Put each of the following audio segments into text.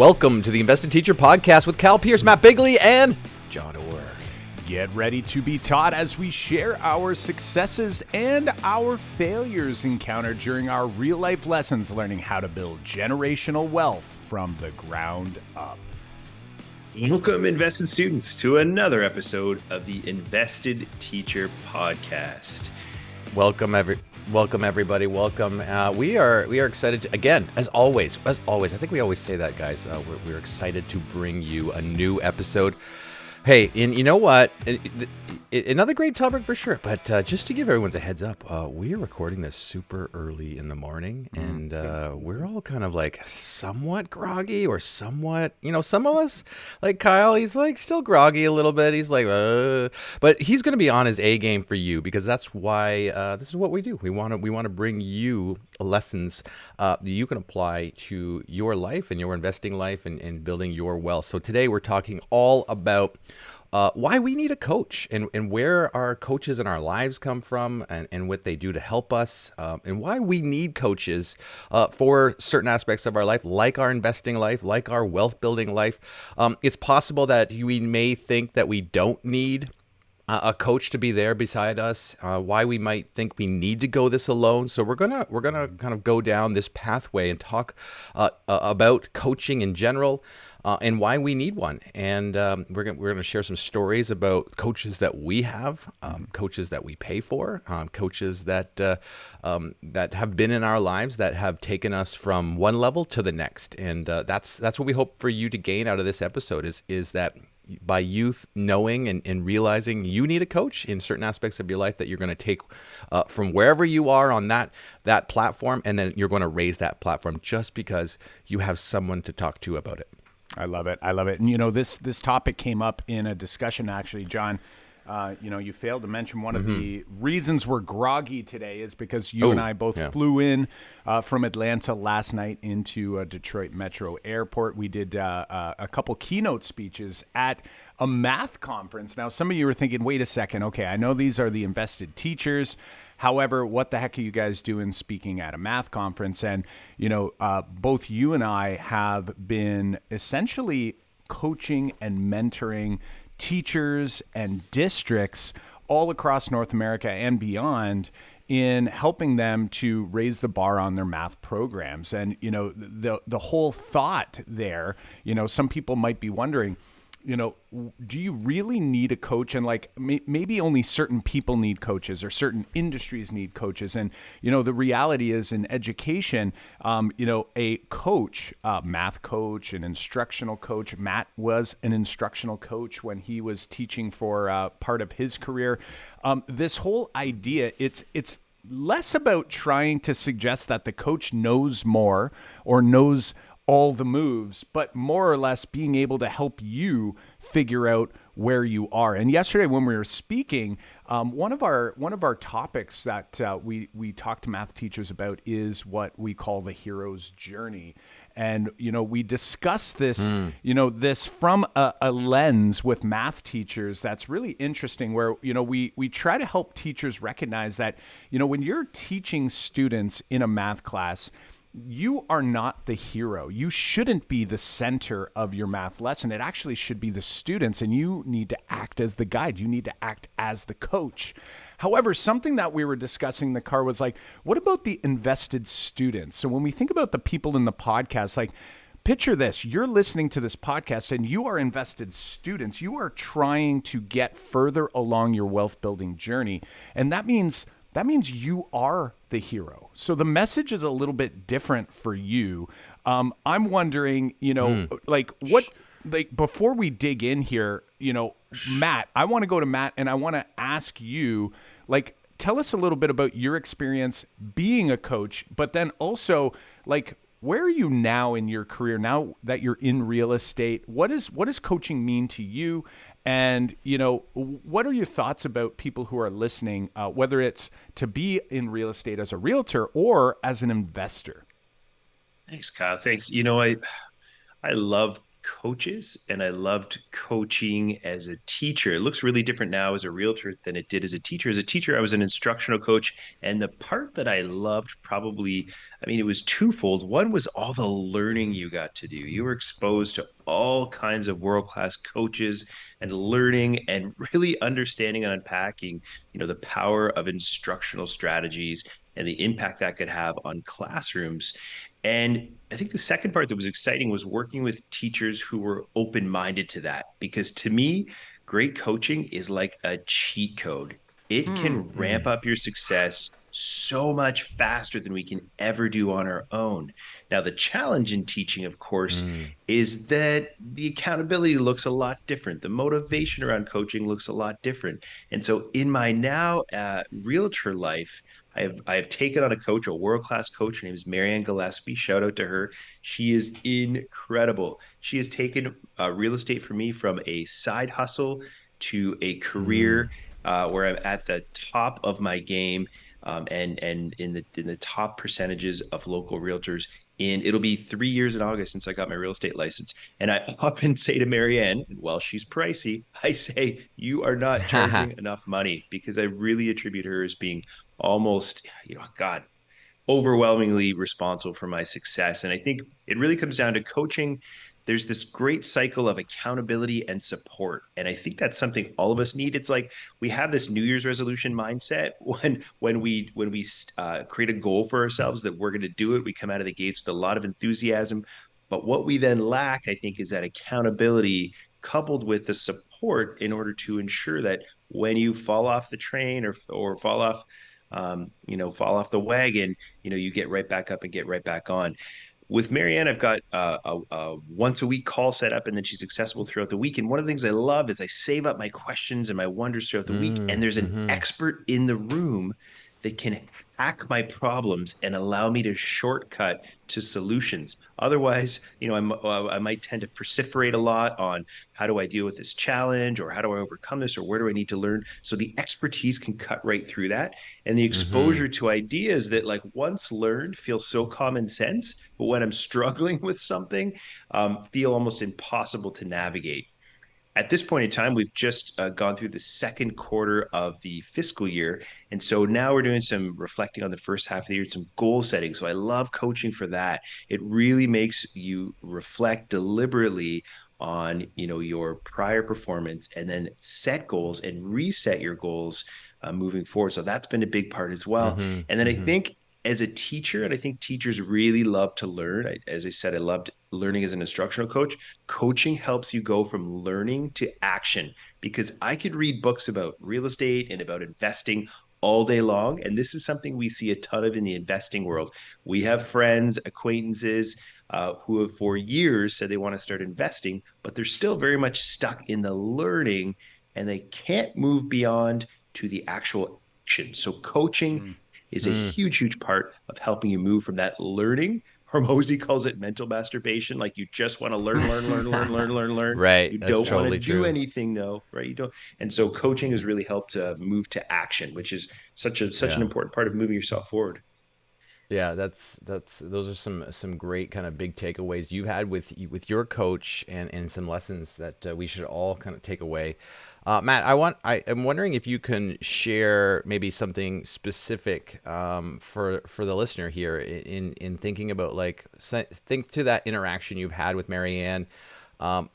Welcome to the Invested Teacher Podcast with Cal Pierce, Matt Bigley, and John Orr. Get ready to be taught as we share our successes and our failures encountered during our real-life lessons, learning how to build generational wealth from the ground up. Welcome, invested students, to another episode of the Invested Teacher Podcast. Welcome, everybody. Welcome. We are excited to, again, as always. I think we always say that, guys. We're excited to bring you a new episode. Hey, and you know what? Another great topic for sure. But just to give everyone a heads up, we are recording this super early in the morning, and we're all kind of like somewhat groggy or somewhat, some of us, like Kyle, he's like still groggy a little bit. He's like, but he's going to be on his A game for you, because that's why this is what we do. We want to bring you lessons that you can apply to your life and your investing life and building your wealth. So today we're talking all about why we need a coach and where our coaches in our lives come from and what they do to help us, and why we need coaches for certain aspects of our life, like our investing life, like our wealth building life. It's possible that we may think that we don't need a coach to be there beside us, why we might think we need to go this alone. So we're gonna kind of go down this pathway and talk about coaching in general, and why we need one. And we're gonna share some stories about coaches that we have, coaches that we pay for, coaches that have been in our lives, that have taken us from one level to the next. And that's what we hope for you to gain out of this episode is that by you knowing and realizing you need a coach in certain aspects of your life, that you're going to take from wherever you are on that platform, and then you're going to raise that platform just because you have someone to talk to about it. I love it. And this topic came up in a discussion, actually, John. You failed to mention one of the reasons we're groggy today is because you and I both flew in from Atlanta last night into Detroit Metro Airport. We did a couple keynote speeches at a math conference. Now, some of you are thinking, wait a second. Okay, I know these are the invested teachers. However, what the heck are you guys doing speaking at a math conference? And, both you and I have been essentially coaching and mentoring teachers and districts all across North America and beyond in helping them to raise the bar on their math programs. And, the whole thought there, some people might be wondering, do you really need a coach? And maybe only certain people need coaches or certain industries need coaches. And, the reality is in education, a coach, math coach, an instructional coach. Matt was an instructional coach when he was teaching for part of his career. This whole idea, it's less about trying to suggest that the coach knows more or knows all the moves, but more or less being able to help you figure out where you are. And yesterday when we were speaking, one of our topics that we talk to math teachers about is what we call the hero's journey. And, we discuss this, this from a lens with math teachers that's really interesting, where, we try to help teachers recognize that, when you're teaching students in a math class, you are not the hero. You shouldn't be the center of your math lesson. It actually should be the students, and you need to act as the guide. You need to act as the coach. However, something that we were discussing in the car was what about the invested students? So when we think about the people in the podcast, picture this. You're listening to this podcast and you are invested students. You are trying to get further along your wealth building journey. And that means you are the hero. So the message is a little bit different for you. I'm wondering, before we dig in here, Matt, I want to go to Matt and I want to ask you, tell us a little bit about your experience being a coach, but then also where are you now in your career, now that you're in real estate? What does coaching mean to you? And, what are your thoughts about people who are listening, whether it's to be in real estate as a realtor or as an investor? Thanks, Kyle. Thanks. I love coaches, and I loved coaching as a teacher. It looks really different now as a realtor than it did as a teacher. As a teacher, I was an instructional coach, and the part that I loved probably, I mean, it was twofold. One was all the learning you got to do. You were exposed to all kinds of world-class coaches and learning and really understanding and unpacking, the power of instructional strategies and the impact that could have on classrooms. And I think the second part that was exciting was working with teachers who were open minded to that. Because to me, great coaching is like a cheat code. It can ramp up your success so much faster than we can ever do on our own. Now, the challenge in teaching, of course, is that the accountability looks a lot different. The motivation around coaching looks a lot different. And so, in my now realtor life, I have taken on a coach, a world-class coach. Her name is Marianne Gillespie. Shout out to her. She is incredible. She has taken real estate for me from a side hustle to a career where I'm at the top of my game, and in the top percentages of local realtors. It'll be 3 years in August since I got my real estate license. And I often say to Marianne, while she's pricey, I say, you are not charging enough money, because I really attribute her as being almost, God, overwhelmingly responsible for my success. And I think it really comes down to coaching. There's this great cycle of accountability and support. And I think that's something all of us need. It's like we have this New Year's resolution mindset when we create a goal for ourselves that we're going to do it. We come out of the gates with a lot of enthusiasm. But what we then lack, I think, is that accountability coupled with the support in order to ensure that when you fall off the train or fall off the wagon, you get right back up and get right back on. With Marianne, I've got a once a week call set up, and then she's accessible throughout the week. And one of the things I love is I save up my questions and my wonders throughout the week, and there's an expert in the room that can hack my problems and allow me to shortcut to solutions. Otherwise, I might tend to proliferate a lot on how do I deal with this challenge, or how do I overcome this, or where do I need to learn? So the expertise can cut right through that. And the exposure to ideas that, like, once learned feel so common sense, but when I'm struggling with something, feel almost impossible to navigate. At this point in time, we've just gone through the second quarter of the fiscal year. And so now we're doing some reflecting on the first half of the year, some goal setting. So I love coaching for that. It really makes you reflect deliberately on, your prior performance, and then set goals and reset your goals moving forward. So that's been a big part as well. And then I think as a teacher, and I think teachers really love to learn. As I said, I loved learning as an instructional coach. Coaching helps you go from learning to action, because I could read books about real estate and about investing all day long. And this is something we see a ton of in the investing world. We have friends, acquaintances who have for years said they want to start investing, but they're still very much stuck in the learning, and they can't move beyond to the actual action. So coaching is a huge, huge part of helping you move from that learning. Hormozy calls it mental masturbation. Like, you just want to learn. Right. You That's don't totally want to true. do anything though, right? You don't. And so coaching has really helped move to action, which is such an important part of moving yourself forward. Yeah, those are some great kind of big takeaways you've had with your coach, and some lessons that we should all kind of take away. Matt, I am wondering if you can share maybe something specific for the listener here in thinking about, like, think to that interaction you've had with Marianne.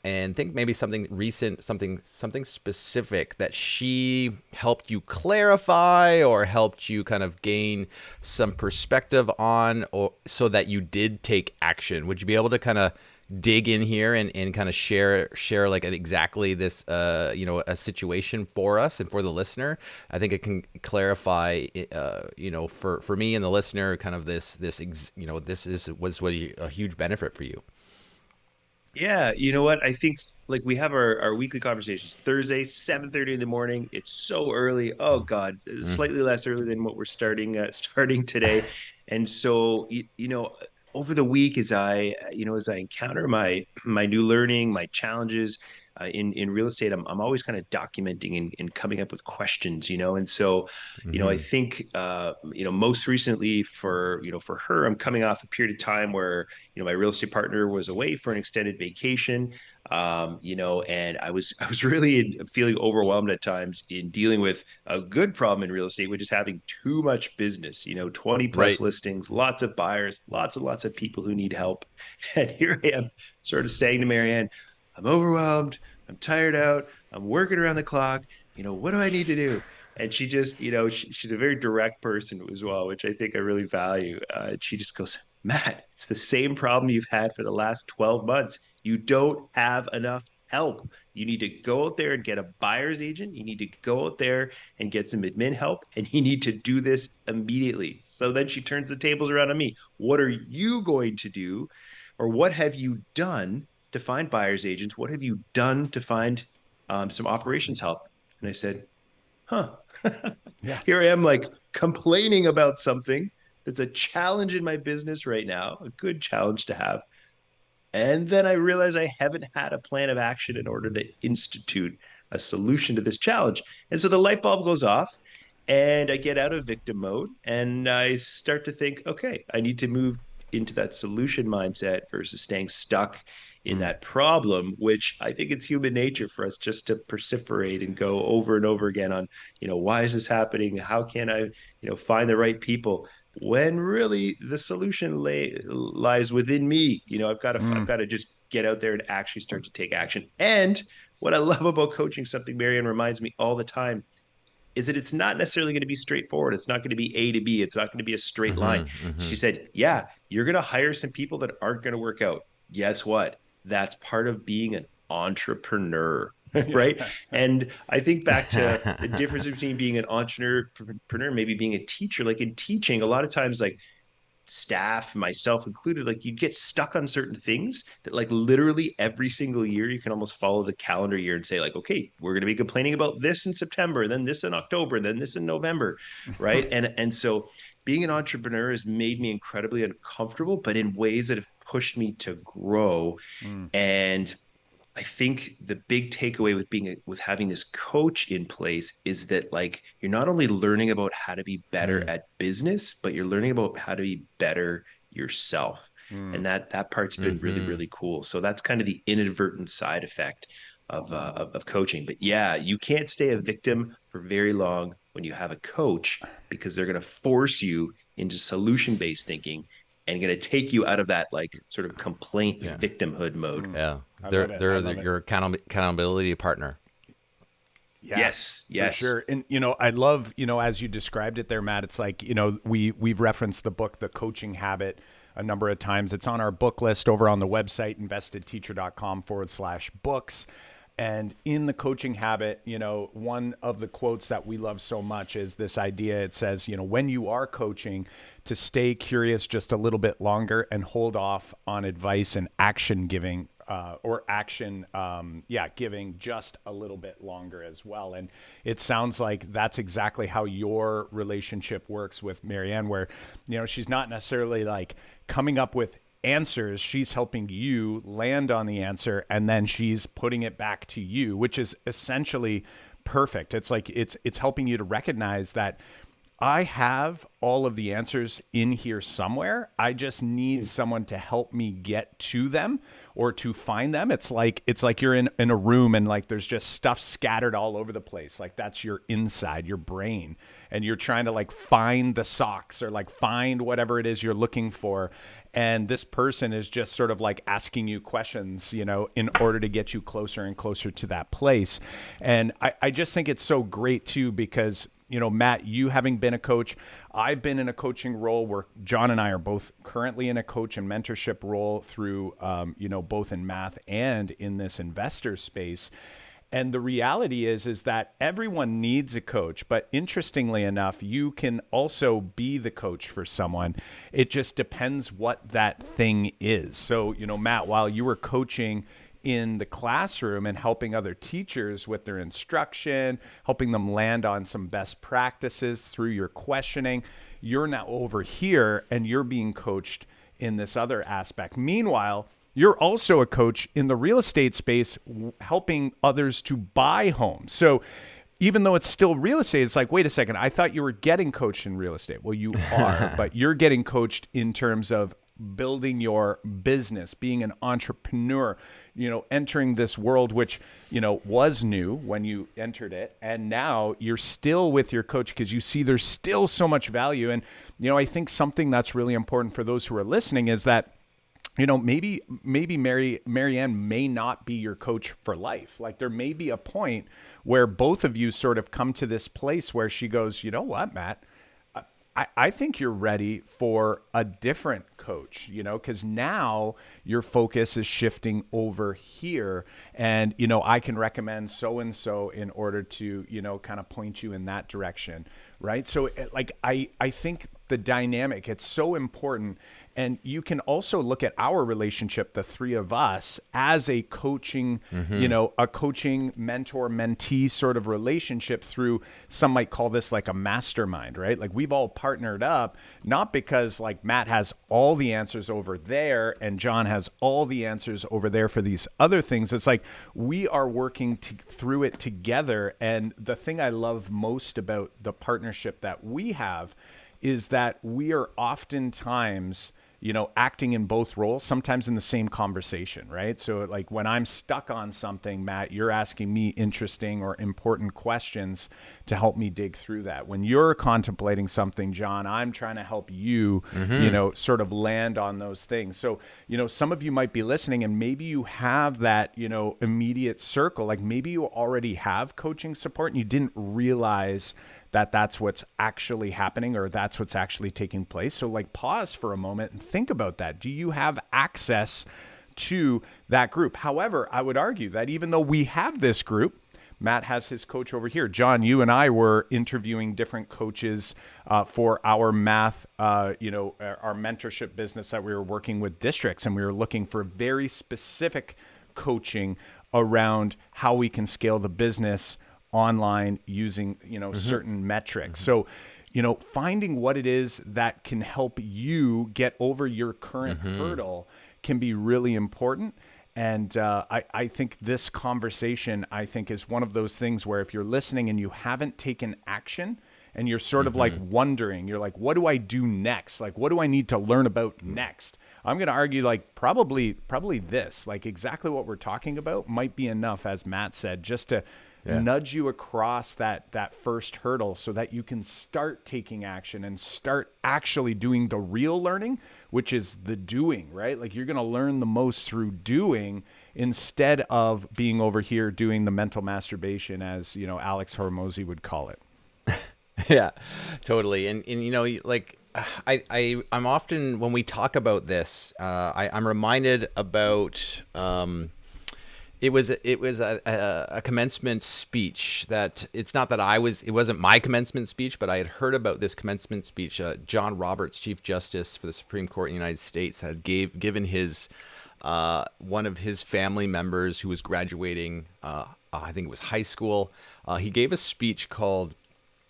And think maybe something recent, something specific that she helped you clarify, or helped you kind of gain some perspective on, or so that you did take action. Would you be able to kind of dig in here and kind of share like exactly this, a situation for us and for the listener? I think it can clarify, for me and the listener, kind of this was a huge benefit for you. Yeah, you know what? I think, like, we have our weekly conversations Thursday, 7:30 in the morning. It's so early. Oh God, slightly less early than what we're starting today. And so, over the week, as I encounter my new learning, my challenges in real estate, I'm always kind of documenting and coming up with questions, and so, I think, most recently for her, I'm coming off a period of time where, my real estate partner was away for an extended vacation, and I was really feeling overwhelmed at times in dealing with a good problem in real estate, which is having too much business, 20 plus Right. listings, lots of buyers, lots and lots of people who need help. And here I am sort of saying to Marianne, I'm overwhelmed, I'm tired out, I'm working around the clock. What do I need to do? And she just, she's a very direct person as well, which I think I really value. She just goes, Matt, it's the same problem you've had for the last 12 months. You don't have enough help. You need to go out there and get a buyer's agent. You need to go out there and get some admin help, and you need to do this immediately. So then she turns the tables around on me. What are you going to do, or what have you done to find buyer's agents? What have you done to find some operations help? And I said, huh. Yeah. Here I am, like, complaining about something that's a challenge in my business right now, a good challenge to have. And then I realized I haven't had a plan of action in order to institute a solution to this challenge. And so the light bulb goes off, and I get out of victim mode, and I start to think, okay, I need to move into that solution mindset versus staying stuck in that problem, which I think it's human nature for us just to perseverate and go over and over again on, why is this happening? How can I, find the right people? When really the solution lies within me. I've got to just get out there and actually start to take action. And what I love about coaching, something Marianne reminds me all the time, is that it's not necessarily going to be straightforward. It's not going to be A to B. It's not going to be a straight line. She said, yeah, you're going to hire some people that aren't going to work out. Guess what? That's part of being an entrepreneur. Right. And I think back to the difference between being an entrepreneur, maybe being a teacher. Like in teaching, a lot of times, like, staff, myself included, like, you get stuck on certain things that, like, literally every single year you can almost follow the calendar year and say, like, okay, we're going to be complaining about this in September, then this in October, then this in November, right? And so being an entrepreneur has made me incredibly uncomfortable, but in ways that have pushed me to grow. And I think the big takeaway with having this coach in place is that, like, you're not only learning about how to be better at business, but you're learning about how to be better yourself. And that part's been really, really cool. So that's kind of the inadvertent side effect of coaching. But yeah, you can't stay a victim for very long when you have a coach, because they're going to force you into solution-based thinking and going to take you out of that, like, sort of complaint victimhood mode. Yeah. They're your accountability partner. Yeah, yes. For sure. And, I love, as you described it there, Matt, it's like, we've referenced the book, The Coaching Habit, a number of times. It's on our book list over on the website, investedteacher.com/books. And in The Coaching Habit, one of the quotes that we love so much is this idea. It says, when you are coaching, to stay curious just a little bit longer and hold off on advice and action giving giving just a little bit longer as well. And it sounds like that's exactly how your relationship works with Marianne, where, she's not necessarily like coming up with answers. She's helping you land on the answer, and then she's putting it back to you, which is essentially perfect. It's like, it's helping you to recognize that I have all of the answers in here somewhere. I just need someone to help me get to them or to find them. It's like you're in a room and, like, there's just stuff scattered all over the place. Like, that's your inside, your brain. And you're trying to, like, find the socks or, like, find whatever it is you're looking for. And this person is just sort of like asking you questions, in order to get you closer and closer to that place. And I just think it's so great too, because, Matt, you having been a coach, I've been in a coaching role where John and I are both currently in a coach and mentorship role through, both in math and in this investor space. And the reality is that everyone needs a coach, but interestingly enough, you can also be the coach for someone. It just depends what that thing is. So, Matt, while you were coaching in the classroom and helping other teachers with their instruction, helping them land on some best practices through your questioning, you're now over here and you're being coached in this other aspect. Meanwhile, you're also a coach in the real estate space, helping others to buy homes. So even though it's still real estate, it's like, wait a second, I thought you were getting coached in real estate. Well, you are, but you're getting coached in terms of building your business, being an entrepreneur, entering this world, which, was new when you entered it. And now you're still with your coach because you see there's still so much value. And, I think something that's really important for those who are listening is that, maybe Marianne may not be your coach for life. Like there may be a point where both of you sort of come to this place where she goes, you know what, Matt, I think you're ready for a different coach, because now your focus is shifting over here. And, I can recommend so-and-so in order to, kind of point you in that direction. Right. So I think the dynamic, it's so important. And you can also look at our relationship, the three of us, as a coaching, a coaching mentor mentee sort of relationship through, some might call this like a mastermind, right? Like we've all partnered up, not because like Matt has all the answers over there and John has all the answers over there for these other things. It's like we are working through it together. And the thing I love most about the partnership that we have is that we are oftentimes acting in both roles, sometimes in the same conversation, right? So like when I'm stuck on something, Matt, you're asking me interesting or important questions to help me dig through that. When you're contemplating something, John, I'm trying to help you, sort of land on those things. So, some of you might be listening and maybe you have that, immediate circle, like maybe you already have coaching support and you didn't realize that that's what's actually happening or that's what's actually taking place. So like pause for a moment and think about that. Do you have access to that group? However, I would argue that even though we have this group, Matt has his coach over here. John, you and I were interviewing different coaches for our math, our mentorship business that we were working with districts, and we were looking for very specific coaching around how we can scale the business online using, certain metrics. So, finding what it is that can help you get over your current hurdle can be really important. And I think this conversation, is one of those things where if you're listening and you haven't taken action and you're sort of like wondering, you're like, what do I do next? Like, what do I need to learn about next? I'm going to argue like probably this, like exactly what we're talking about might be enough, as Matt said, just to nudge you across that first hurdle so that you can start taking action and start actually doing the real learning, which is the doing, right? Like you're going to learn the most through doing instead of being over here doing the mental masturbation, as, Alex Hormozy would call it. Yeah, totally. And like I'm often, when we talk about this, I'm reminded about, it was a commencement speech that it wasn't my commencement speech, but I had heard about this commencement speech. John Roberts, Chief Justice for the Supreme Court in the United States, had given his one of his family members who was graduating, I think it was high school. He gave a speech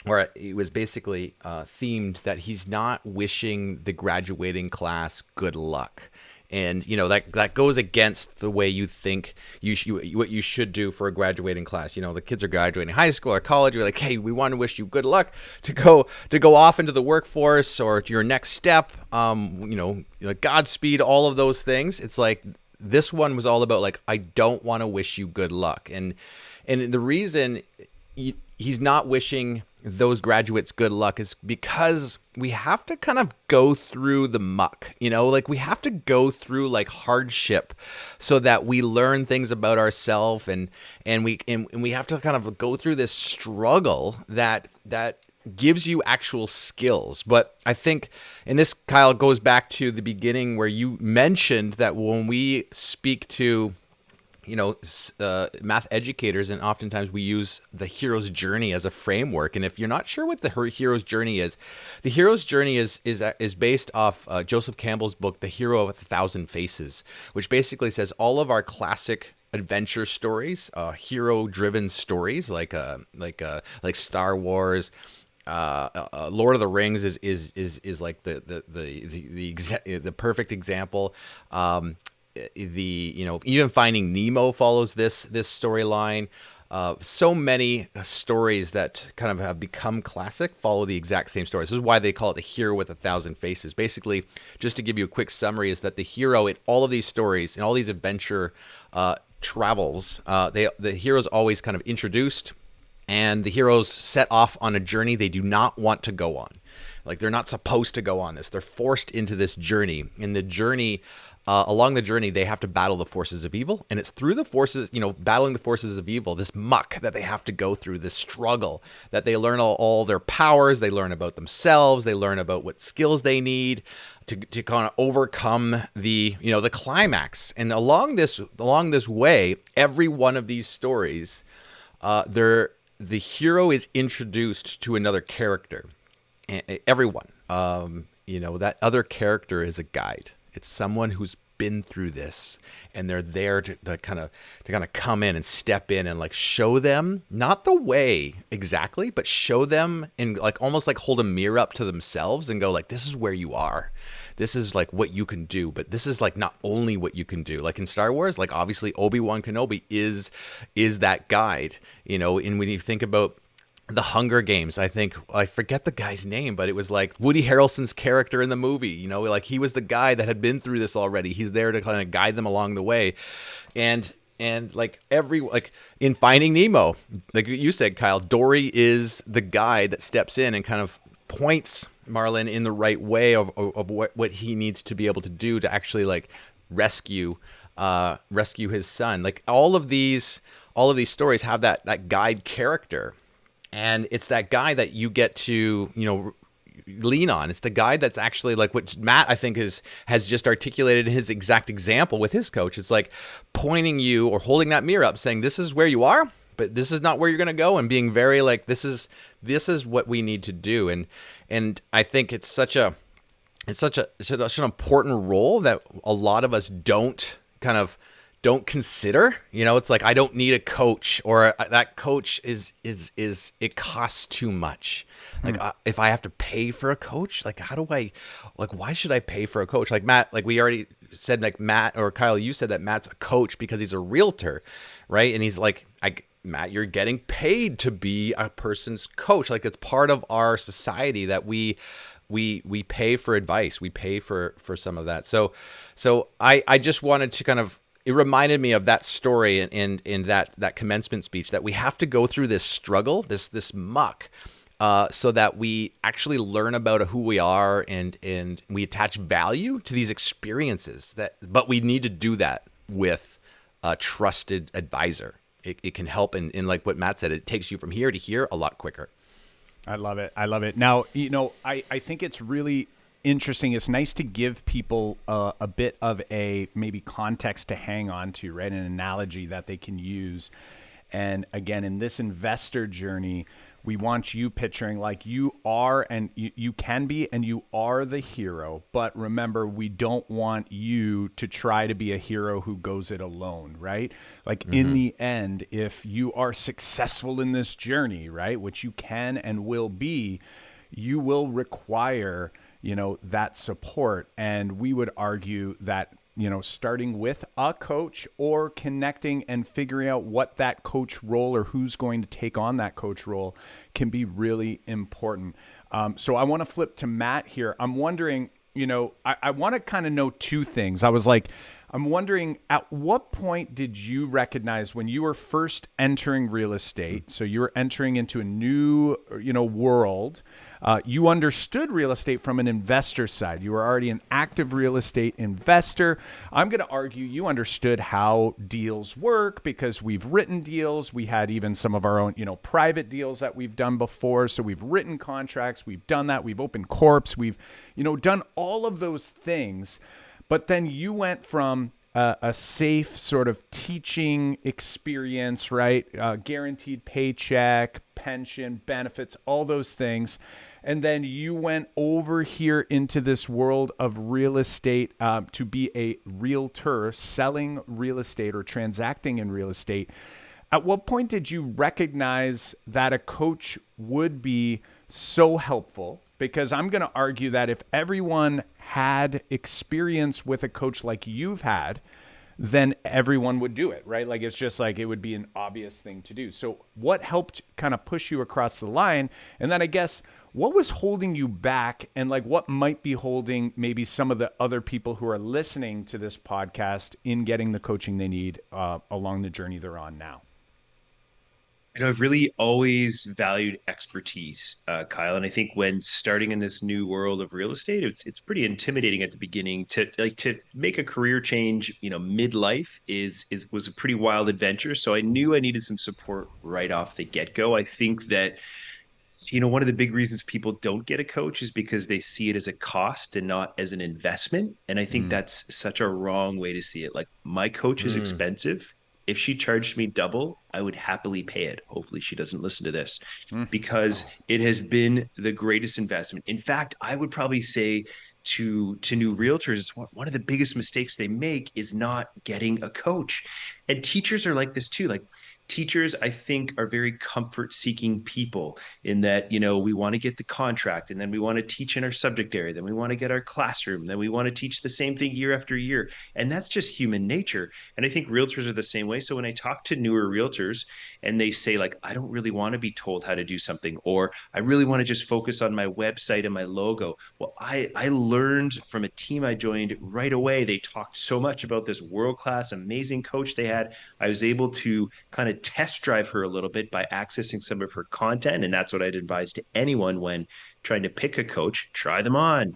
where it was basically themed that he's not wishing the graduating class good luck. And, that goes against the way you think what you should do for a graduating class. The kids are graduating high school or college. You're like, hey, we want to wish you good luck to go off into the workforce or to your next step. Godspeed, all of those things. It's like this one was all about like, I don't want to wish you good luck. And the reason he's not wishing those graduates good luck is because we have to kind of go through the muck, like we have to go through like hardship so that we learn things about ourselves and we have to kind of go through this struggle that gives you actual skills. But I think, and this, Kyle, goes back to the beginning where you mentioned that when we speak to math educators, and oftentimes we use the hero's journey as a framework. And if you're not sure what the hero's journey is, the hero's journey is based off Joseph Campbell's book, The Hero of 1,000 Faces, which basically says all of our classic adventure stories, hero-driven stories like Star Wars, Lord of the Rings is like the perfect example. Even Finding Nemo follows this storyline. So many stories that kind of have become classic follow the exact same story. This is why they call it the hero with 1,000 faces. Basically, just to give you a quick summary, is that the hero in all of these stories and all these adventure travels, the hero's always kind of introduced, and the heroes set off on a journey they do not want to go on. Like, they're not supposed to go on this. They're forced into this journey. In the journey, along the journey, they have to battle the forces of evil. And it's through the forces, battling the forces of evil, this muck that they have to go through, this struggle, that they learn all their powers. They learn about themselves. They learn about what skills they need to kind of overcome the climax. And along this way, every one of these stories, the hero is introduced to another character. Everyone, that other character is a guide. It's someone who's been through this, and they're there to kind of come in and step in and like show them not the way exactly, but show them and like almost like hold a mirror up to themselves and go like, this is where you are. This is like what you can do, but this is like not only what you can do. Like in Star Wars, like obviously Obi-Wan Kenobi is that guide, and when you think about the Hunger Games, I forget the guy's name, but it was like Woody Harrelson's character in the movie, like he was the guy that had been through this already. He's there to kind of guide them along the way. And like in Finding Nemo, like you said, Kyle, Dory is the guy that steps in and kind of points Marlin in the right way of what he needs to be able to do to actually like rescue his son. Like all of these stories have that guide character. And it's that guy that you get to, lean on. It's the guy that's actually like what Matt, I think, has just articulated in his exact example with his coach. It's like pointing you or holding that mirror up saying, this is where you are, but this is not where you're going to go. And being very like, this is what we need to do. And I think it's such an important role that a lot of us don't consider. It's like, I don't need a coach, or that coach is it costs too much. Like if I have to pay for a coach, like why should I pay for a coach? Like Matt, like we already said, like Matt or Kyle, you said that Matt's a coach because he's a realtor, right? And he's like, Matt, you're getting paid to be a person's coach. Like it's part of our society that we pay for advice. We pay for some of that. So I just wanted to it reminded me of that story in that commencement speech, that we have to go through this struggle, this muck, so that we actually learn about who we are and we attach value to these experiences. But we need to do that with a trusted advisor. It can help, and like what Matt said, it takes you from here to here a lot quicker. I love it. Now, I think it's really interesting. It's nice to give people a bit of a maybe context to hang on to, right? An analogy that they can use. And again, in this investor journey, we want you picturing like you are, and you can be, and you are the hero. But remember, we don't want you to try to be a hero who goes it alone, right? Like in the end, if you are successful in this journey, right, which you can and will be, you will require that support. And we would argue that, starting with a coach or connecting and figuring out what that coach role or who's going to take on that coach role can be really important. So I want to flip to Matt here. I'm wondering, I want to kind of know two things. I'm wondering, at what point did you recognize when you were first entering real estate? So you were entering into a new, world. You understood real estate from an investor side. You were already an active real estate investor. I'm going to argue you understood how deals work because we've written deals. We had even some of our own, private deals that we've done before. So we've written contracts. We've done that. We've opened corps. We've, done all of those things. But then you went from a safe sort of teaching experience, right? Guaranteed paycheck, pension, benefits, all those things. And then you went over here into this world of real estate to be a realtor, selling real estate or transacting in real estate. At what point did you recognize that a coach would be so helpful, because I'm going to argue that if everyone had experience with a coach like you've had, then everyone would do it, right? Like, it's just like, it would be an obvious thing to do. So what helped kind of push you across the line? And then I guess, what was holding you back, and like what might be holding maybe some of the other people who are listening to this podcast in getting the coaching they need along the journey they're on now? I've really always valued expertise, Kyle. And I think when starting in this new world of real estate, it's pretty intimidating at the beginning to make a career change, midlife was a pretty wild adventure. So I knew I needed some support right off the get-go. I think that, one of the big reasons people don't get a coach is because they see it as a cost and not as an investment. And I think that's such a wrong way to see it. Like, my coach is expensive. If she charged me double, I would happily pay it. Hopefully she doesn't listen to this, because it has been the greatest investment. In fact, I would probably say to new realtors, it's one of the biggest mistakes they make is not getting a coach. And teachers are like this too. Like, teachers, I think, are very comfort seeking people, in that, we want to get the contract, and then we want to teach in our subject area. Then we want to get our classroom. Then we want to teach the same thing year after year. And that's just human nature. And I think realtors are the same way. So when I talk to newer realtors and they say, like, I don't really want to be told how to do something, or I really want to just focus on my website and my logo. Well, I learned from a team I joined right away. They talked so much about this world-class, amazing coach they had. I was able to kind of test drive her a little bit by accessing some of her content. And that's what I'd advise to anyone when trying to pick a coach. Try them on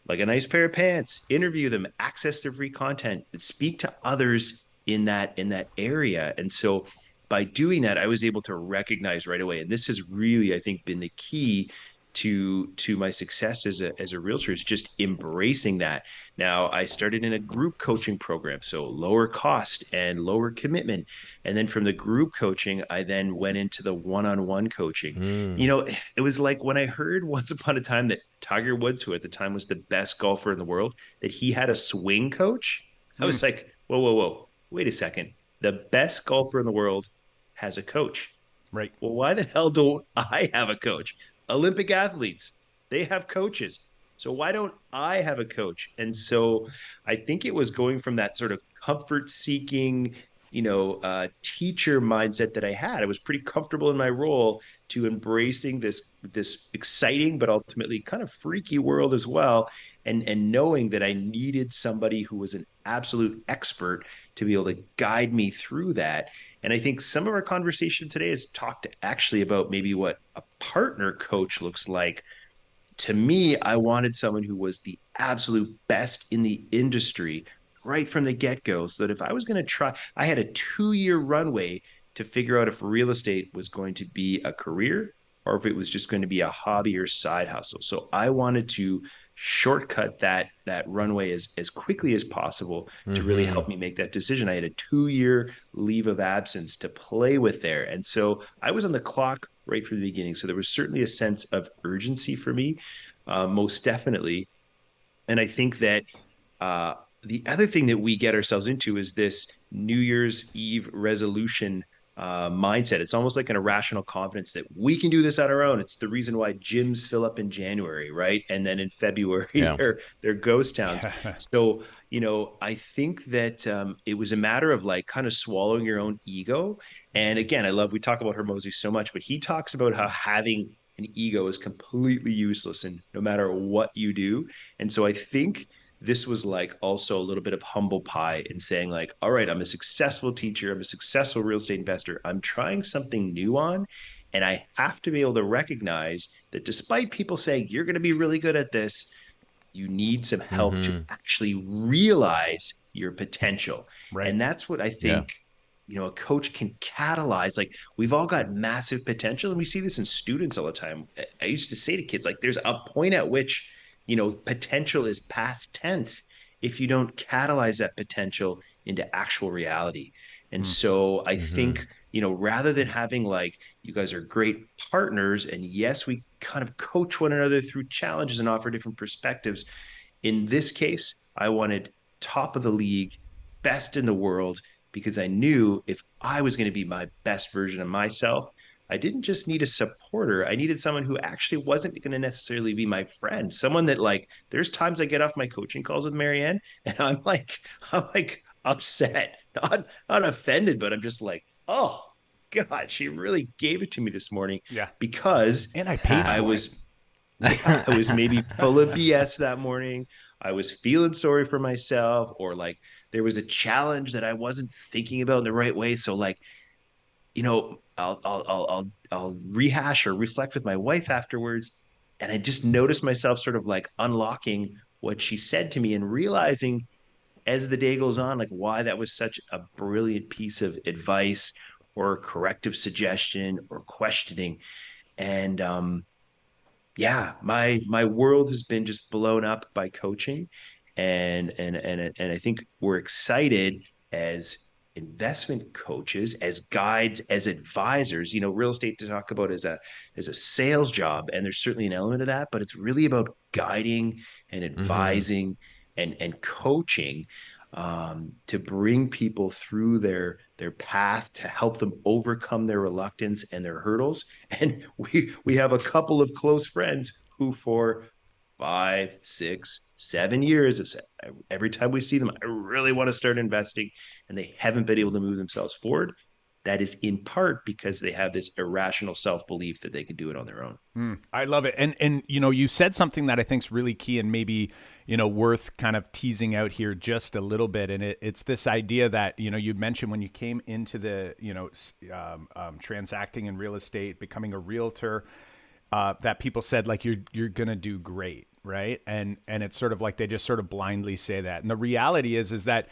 like a nice pair of pants, interview them, access their free content, and speak to others in that area. And so by doing that, I was able to recognize right away. And this has really, I think, been the key to my success as a realtor, is just embracing that. Now, I started in a group coaching program, so lower cost and lower commitment. And then from the group coaching, I then went into the one-on-one coaching. It was like when I heard once upon a time that Tiger Woods, who at the time was the best golfer in the world, that he had a swing coach. I was like, whoa, whoa, whoa, wait a second. The best golfer in the world has a coach. Right. Well, why the hell don't I have a coach? Olympic athletes, they have coaches. So why don't I have a coach? And so I think it was going from that sort of comfort seeking, teacher mindset that I had. I was pretty comfortable in my role, to embracing this exciting but ultimately kind of freaky world as well, and knowing that I needed somebody who was an absolute expert to be able to guide me through that. And I think some of our conversation today has talked actually about maybe what a partner coach looks like. To me, I wanted someone who was the absolute best in the industry right from the get-go, so that if I was going to try, I had a 2-year runway to figure out if real estate was going to be a career or if it was just going to be a hobby or side hustle. So I wanted to shortcut that runway as quickly as possible to really help me make that decision. I had a 2-year leave of absence to play with there. And so I was on the clock right from the beginning. So there was certainly a sense of urgency for me, most definitely. And I think that the other thing that we get ourselves into is this New Year's Eve resolution mindset. It's almost like an irrational confidence that we can do this on our own. It's the reason why gyms fill up in January, right? And then in February, Yeah. they're ghost towns. So, I think that it was a matter of like kind of swallowing your own ego. And again, we talk about Hormozy so much, but he talks about how having an ego is completely useless and no matter what you do. And so I think this was like also a little bit of humble pie in saying like, all right, I'm a successful teacher. I'm a successful real estate investor. I'm trying something new on. And I have to be able to recognize that despite people saying you're going to be really good at this, you need some help to actually realize your potential. Right. And that's what I think, a coach can catalyze. Like, we've all got massive potential, and we see this in students all the time. I used to say to kids, like, there's a point at which potential is past tense if you don't catalyze that potential into actual reality. And so I think, rather than having like, you guys are great partners, and yes, we kind of coach one another through challenges and offer different perspectives. In this case, I wanted top of the league, best in the world, because I knew if I was going to be my best version of myself, I didn't just need a supporter. I needed someone who actually wasn't going to necessarily be my friend. Someone that like, there's times I get off my coaching calls with Marianne and I'm like upset, not offended, but I'm just like, oh God, she really gave it to me this morning Yeah. because And I paid I for was, yeah, I was maybe full of BS that morning. I was feeling sorry for myself, or like there was a challenge that I wasn't thinking about in the right way. So like, I'll rehash or reflect with my wife afterwards, and I just noticed myself sort of like unlocking what she said to me and realizing as the day goes on, like why that was such a brilliant piece of advice or corrective suggestion or questioning. And yeah, my world has been just blown up by coaching, and I think we're excited as investment coaches, as guides, as advisors. Real estate to talk about as a sales job, and there's certainly an element of that, but it's really about guiding and Mm-hmm. advising and coaching, to bring people through their path, to help them overcome their reluctance and their hurdles. And we have a couple of close friends who for 5, 6, 7 years have said every time we see them, I really want to start investing, and they haven't been able to move themselves forward. That is in part because they have this irrational self-belief that they can do it on their own. I love it. And you said something that I think is really key and maybe, worth kind of teasing out here just a little bit. And it's this idea that, you mentioned when you came into the, transacting in real estate, becoming a realtor, that people said like, you're going to do great. Right. And it's sort of like, they just sort of blindly say that. And the reality is that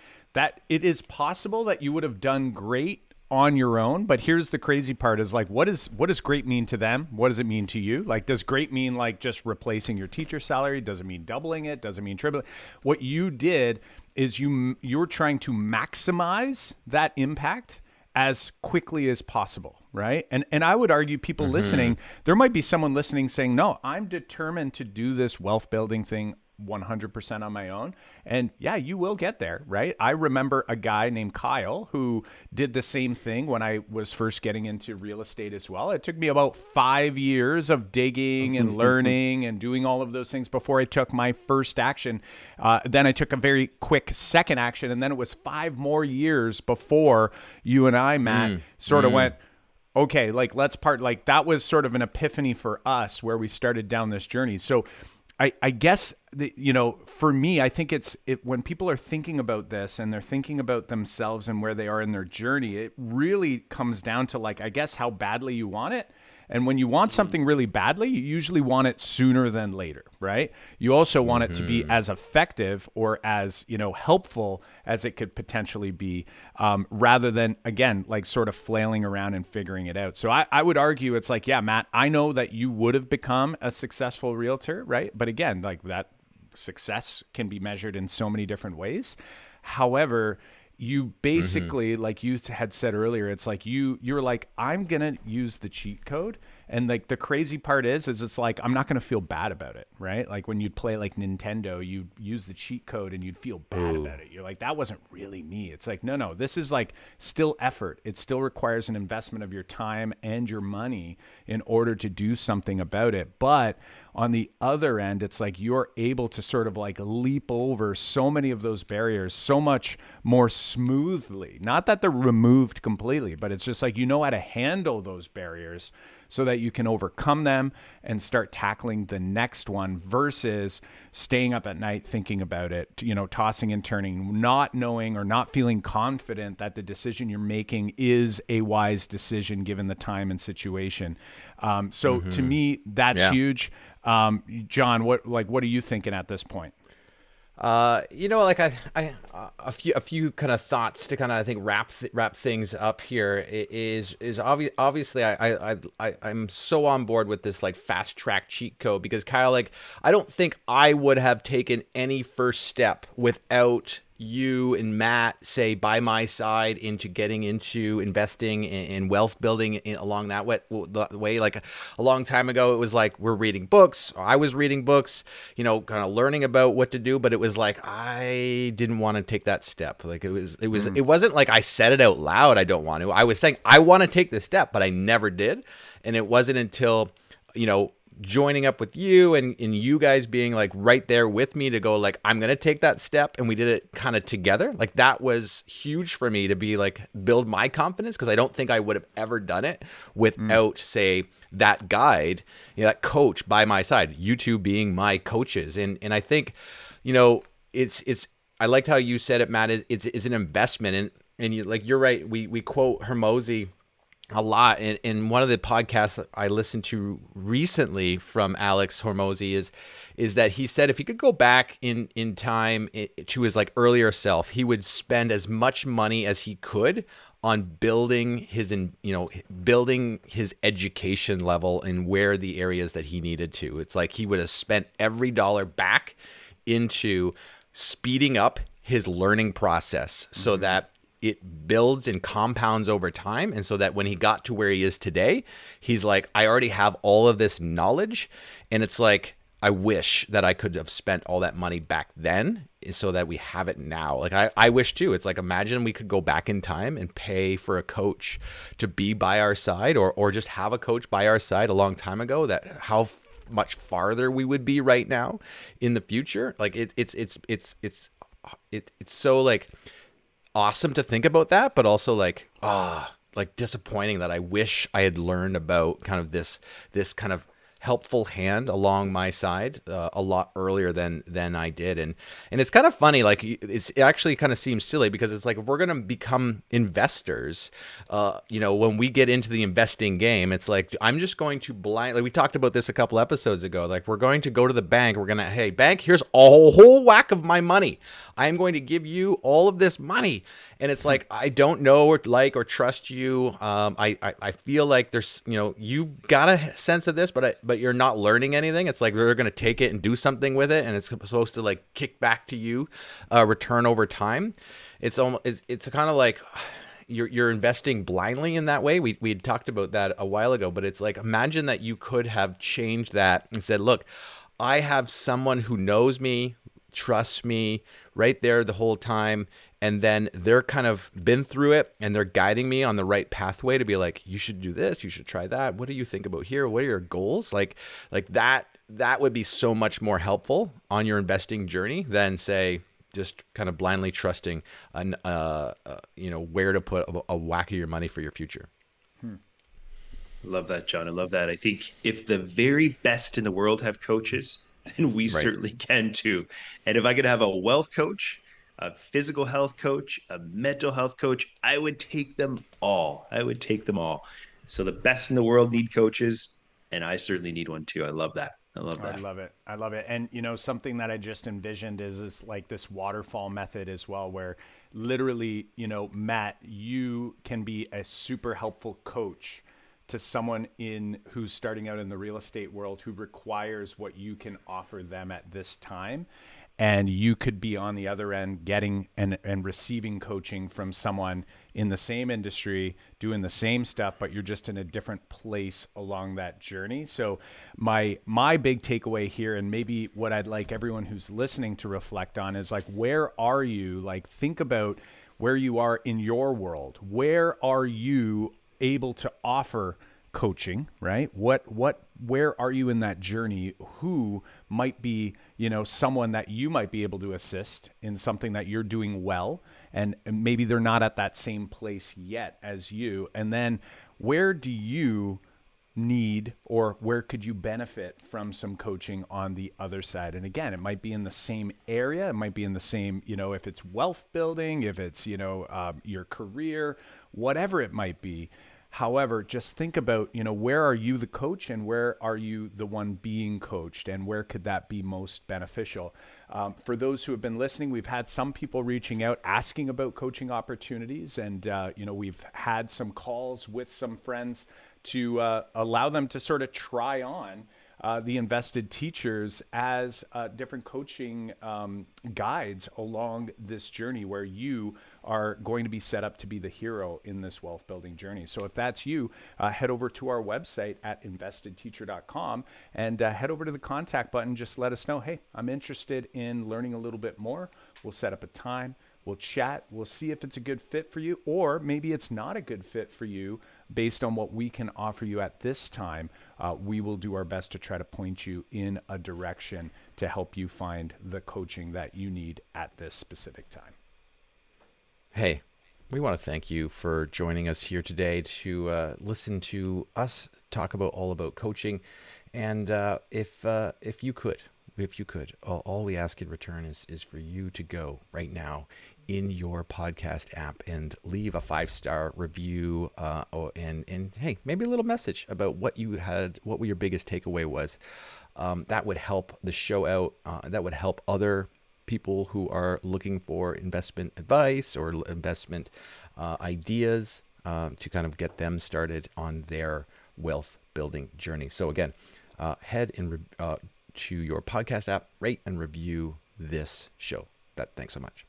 it is possible that you would have done great on your own. But here's the crazy part is like, what does great mean to them? What does it mean to you? Like, does great mean like just replacing your teacher salary? Does it mean doubling it? Does it mean tripling? What you did is you're trying to maximize that impact as quickly as possible. Right. And I would argue people listening, there might be someone listening saying, no, I'm determined to do this wealth building thing 100% on my own. And yeah, you will get there, right? I remember a guy named Kyle who did the same thing when I was first getting into real estate as well. It took me about 5 years of digging and learning and doing all of those things before I took my first action. Then I took a very quick second action. And then it was 5 more years before you and I, Matt, sort of went, okay, like let's part. Like that was sort of an epiphany for us where we started down this journey. So I guess, for me, I think when people are thinking about this and they're thinking about themselves and where they are in their journey, it really comes down to like, I guess, how badly you want it. And when you want something really badly, you usually want it sooner than later, right? You also want it to be as effective or as, helpful as it could potentially be, rather than, again, like sort of flailing around and figuring it out. So I would argue it's like, yeah, Matt, I know that you would have become a successful realtor, right? But again, like that success can be measured in so many different ways. However, you basically, like you had said earlier, it's like you're like, I'm going to use the cheat code. And like the crazy part is it's like, I'm not going to feel bad about it, right? Like when you'd play like Nintendo, you use the cheat code and you'd feel bad about it. You're like, that wasn't really me. It's like, no, this is like still effort. It still requires an investment of your time and your money in order to do something about it. But on the other end, it's like you're able to sort of like leap over so many of those barriers so much more smoothly. Not that they're removed completely, but it's just like, how to handle those barriers so that you can overcome them and start tackling the next one versus staying up at night thinking about it, tossing and turning, not knowing or not feeling confident that the decision you're making is a wise decision given the time and situation. So to me, that's huge. John, what are you thinking at this point? Like a few kind of thoughts to kind of, I think, wrap things up here is obviously I'm so on board with this like fast track cheat code because Kyle, like, I don't think I would have taken any first step without you and Matt, say, by my side into getting into investing in wealth building along that way. Like a long time ago, it was like we're reading books. I was reading books, kind of learning about what to do. But it was like I didn't want to take that step. Like it wasn't like I said it out loud. I don't want to. I was saying I want to take this step, but I never did. And it wasn't until joining up with you and you guys being like right there with me to go like, I'm going to take that step. And we did it kind of together. Like that was huge for me to be like, build my confidence. Cause I don't think I would have ever done it without say that guide, that coach by my side, you two being my coaches. And I think, I liked how you said it, Matt, it's an investment and you're right. We quote Hormozi a lot. In one of the podcasts I listened to recently from Alex Hormozi is that he said if he could go back in time to his like earlier self, he would spend as much money as he could on building his education level and where the areas that he needed to. It's like he would have spent every dollar back into speeding up his learning process so that it builds and compounds over time. And so that when he got to where he is today, he's like, I already have all of this knowledge. And it's like, I wish that I could have spent all that money back then so that we have it now. Like I wish too. It's like, imagine we could go back in time and pay for a coach to be by our side or just have a coach by our side a long time ago, that how much farther we would be right now in the future. Like it's so like awesome to think about that, but also like disappointing that I wish I had learned about kind of this kind of helpful hand along my side a lot earlier than I did. And it's kind of funny, like it actually kind of seems silly because it's like, if we're going to become investors, when we get into the investing game, it's like, I'm just going to like we talked about this a couple episodes ago, like we're going to go to the bank. We're going to, hey bank, here's a whole whack of my money. I'm going to give you all of this money. And it's like, I don't know or like or trust you. I feel like there's, you've got a sense of this, but you're not learning anything. It's like they're going to take it and do something with it, and it's supposed to like kick back to you, return over time. It's kind of like you're investing blindly in that way. We had talked about that a while ago, but it's like, imagine that you could have changed that and said, look, I have someone who knows me, trusts me right there the whole time. And then they're kind of been through it and they're guiding me on the right pathway to be like, you should do this, you should try that. What do you think about here? What are your goals? Like that would be so much more helpful on your investing journey than say, just kind of blindly trusting where to put a whack of your money for your future. Love that, John. I love that. I think if the very best in the world have coaches, then we certainly can too. And if I could have a wealth coach, a physical health coach, a mental health coach, I would take them all. So the best in the world need coaches, and I certainly need one too. I love that. I love it. And something that I just envisioned is like this waterfall method as well, where literally, Matt, you can be a super helpful coach to someone who's starting out in the real estate world who requires what you can offer them at this time. And you could be on the other end getting and receiving coaching from someone in the same industry, doing the same stuff, but you're just in a different place along that journey. So my big takeaway here, and maybe what I'd like everyone who's listening to reflect on, is like, where are you? Like, think about where you are in your world. Where are you able to offer coaching, right? Where are you in that journey? Who might be, someone that you might be able to assist in something that you're doing well, and maybe they're not at that same place yet as you. And then where do you need, or where could you benefit from some coaching on the other side? And again, it might be in the same area. It might be in the same, if it's wealth building, if it's, your career, whatever it might be. However, just think about, where are you the coach and where are you the one being coached, and where could that be most beneficial? For those who have been listening, we've had some people reaching out asking about coaching opportunities, and we've had some calls with some friends to allow them to sort of try on the invested teachers as different coaching guides along this journey where you are going to be set up to be the hero in this wealth building journey. So if that's you, head over to our website at investedteacher.com and head over to the contact button. Just let us know, hey, I'm interested in learning a little bit more. We'll set up a time. We'll chat. We'll see if it's a good fit for you, or maybe it's not a good fit for you based on what we can offer you at this time. We will do our best to try to point you in a direction to help you find the coaching that you need at this specific time. Hey, we want to thank you for joining us here today to listen to us talk about all about coaching. And if you could, all we ask in return is for you to go right now in your podcast app and leave a 5-star review and hey, maybe a little message about what your biggest takeaway was. That would help the show out. That would help other people who are looking for investment advice or investment ideas to kind of get them started on their wealth building journey. So again, head to your podcast app, rate and review this show. Thanks so much.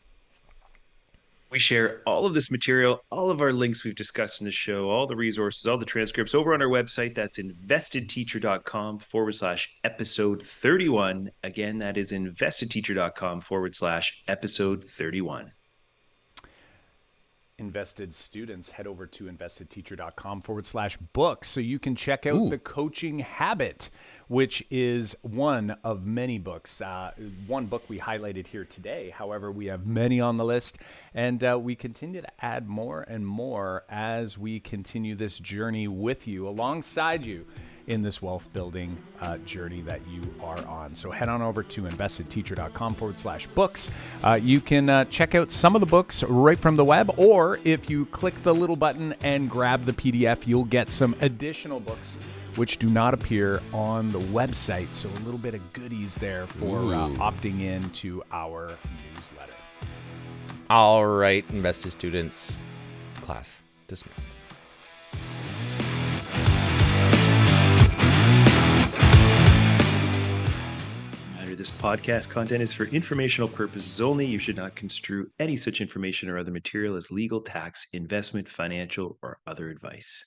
We share all of this material, all of our links we've discussed in the show, all the resources, all the transcripts over on our website. That's investedteacher.com/episode 31. Again, that is investedteacher.com/episode 31. Invested students, head over to investedteacher.com/book so you can check out The Coaching Habit, which is one of many books. One book we highlighted here today. However, we have many on the list, and we continue to add more and more as we continue this journey with you, alongside you in this wealth building journey that you are on. So head on over to investedteacher.com/books. You can check out some of the books right from the web, or if you click the little button and grab the PDF, you'll get some additional books which do not appear on the website. So a little bit of goodies there for opting in to our newsletter. All right, invested students, class dismissed. This podcast content is for informational purposes only. You should not construe any such information or other material as legal, tax, investment, financial, or other advice.